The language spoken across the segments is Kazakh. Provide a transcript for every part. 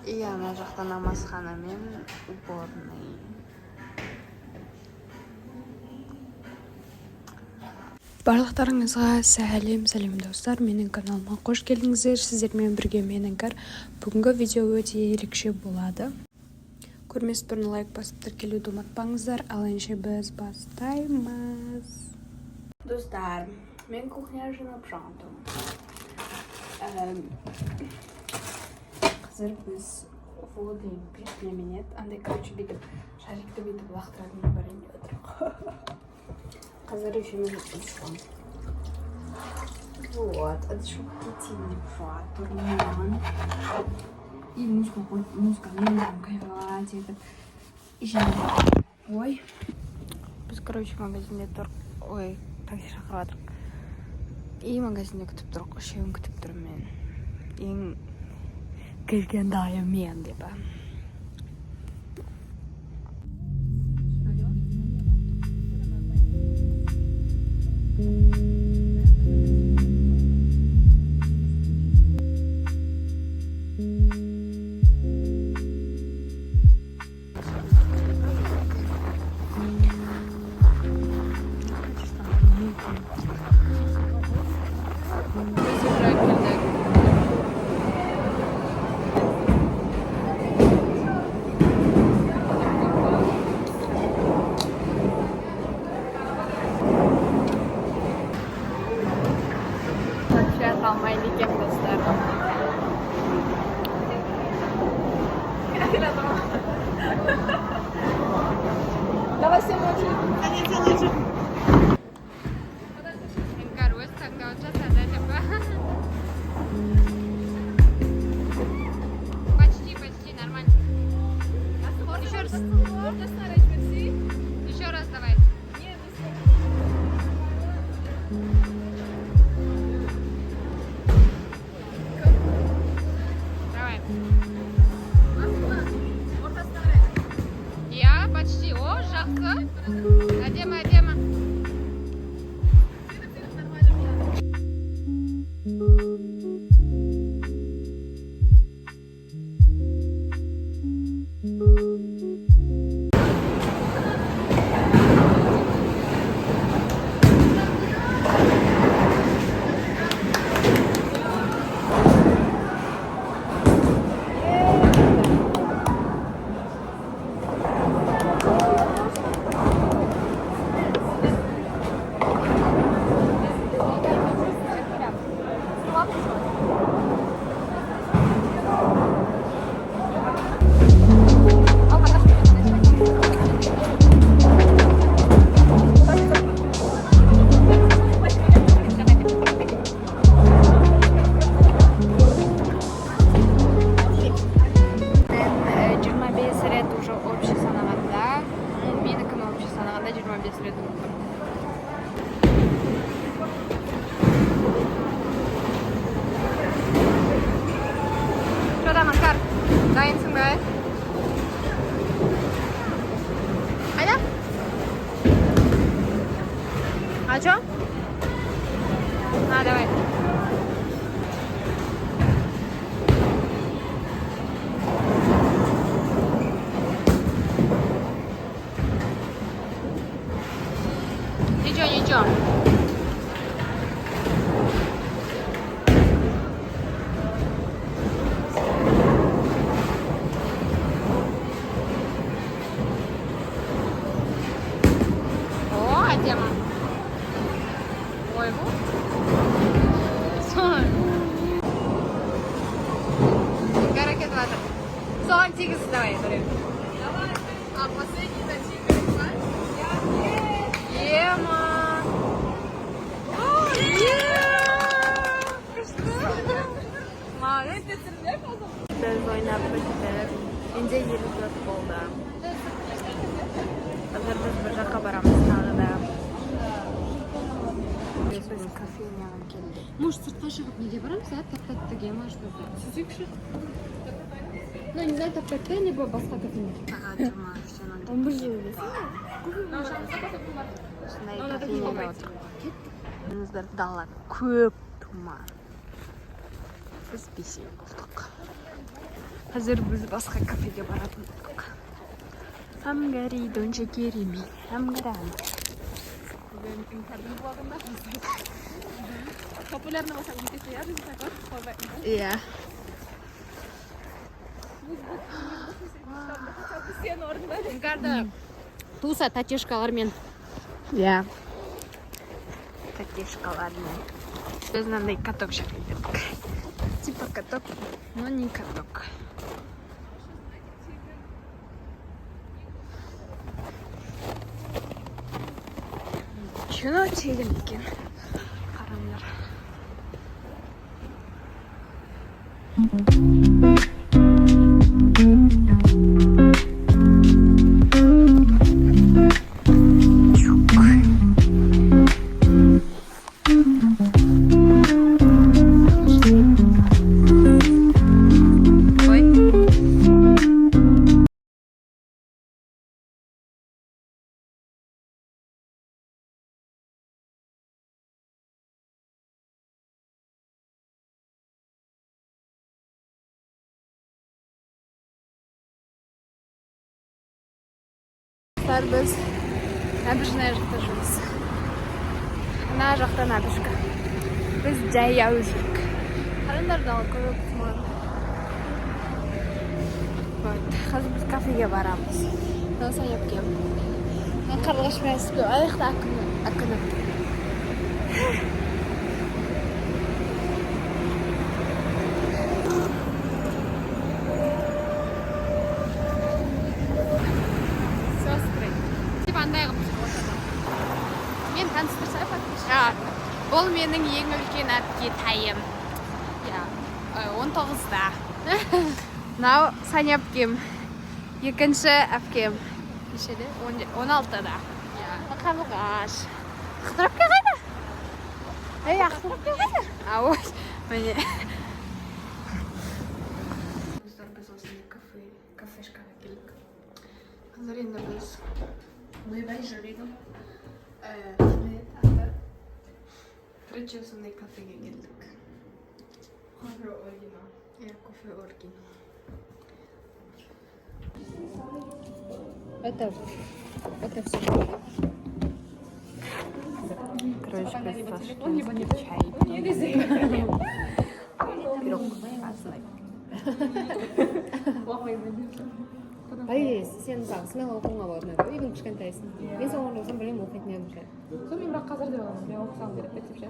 И ана жақта намазхана мен уборный. Барлықтарыңызға сәлем достар, менің каналыма қош келдіңіздер. Сіздермен бірге менің бүгінгі видео өте ерекше болады. Көрмес бұрын лайк басып тіркелуді ұмытпаңыздар, ал ендеше біз бастаймыз. Достар, мен кухня жинап жатырмын. Қазір біз воды пешпенеменет, андай бүйтіп шарикті бүйтіп лақтыратын бәрінде отырық. Қазір үшеуміз ұшқан. Вот, это еще плетение турман. И музыка не громкая, типа. Ой. Біз, магазинде тұр. Ой, такси шақыратыр. И магазинде күтіп тұрық, үшеуін күтіп тұрмын мен. Ең келген дайым мен деп. Kalmayı dikem dostlar. Давай всем лучше. Почти нормально. Еще раз. Еще раз давай. Я почти. О, жақсы. Әдемі. Дайынсың ба? Айда? А чё? Давай. Ничего. Тема. Ой, Гаракет ватер. Соған тегіз давай. А последний на тигр. Ема. Biz oynab bitib, endi 24 bo'ldi. Hozir biz bir yoqqa boramiz tag'ida. Biz kafeyaga keldik. Может, сыртқа шығып неге барамыз, таптаттыге ма что-то? Сүзекші. Ну, не знаю, таптатты, либо басқа кафеге. Он бір жыл емес. Осындай кафеге отырып. Біздер дала көп тұма. Біз бесеу болдық. Қазір біз басқа кафеге баратын болдық. Амгари, донче кереми, амгаран. Популярного события я жизнь такой. Иә. Сен орында. Инкарда туса татешкалармен. Иә. Татешкалармен. Біз мынандай каток жарайды. Типа каток, но не каток. Шуно тегін екен. Қараңдар. Biz nabishni жақта жүрміз. Мына жақта набишка. Біз жаяу жүрік. Қараңдар дағы көп тұман. Қазір біз кафеге барамыз. Санап кем. Қарлығаш мәсігі. Аяқта акыны. Мен таныстырсай подписчик. Бұл менің ең үлкен әпке тайым. 19-да. Мынау Саня әпкем. Екінші әпкем. Нешеде? 16-да. Қарлығаш. Қыдырып қайда? Қыдырып қайда? Ой, міне. Біз осындай кафешкаға келдік. Қазір енді біз мыйдай жүрегім. Третий осындай кафеге келдік. Кофе оригинал. Кофе оригинал. Это все. Короче, без чай. Пирог вкусный. Ай, сен смело оқуыңа болатын еді. Үйдің кішкентайсың. Мен соңғы болсам білем оқитын едім ше. Сонымен бірақ қазір де мен оқысам керек деп ше.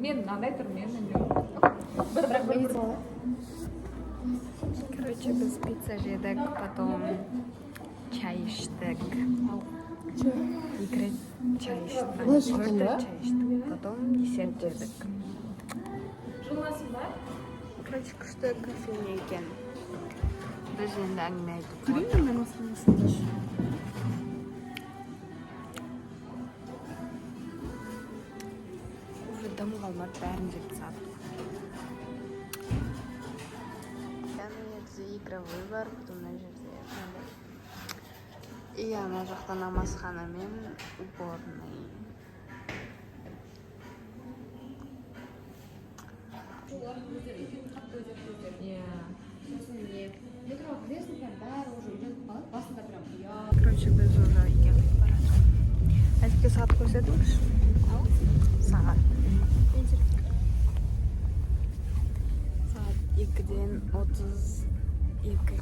Мен мынандай тұрмын, мен Бірақ медицинада. Короче, біз пицца жедік, потом чай іштік. Екі чай іштік. Потом десерт жедік. Короче, күшті кофейня екен. Біз енді әңгіме айтып қойдық. Уже дамы қалмады, бәрін жеп тастадық. Игровой бар, потом мына жерде и ана жақта намазхана мен уборный. Короче, біз уже үйге қайтып бара жатырмыз. Әзірге сағат көрсетіңізші. Сағат 2-ден 23-ге.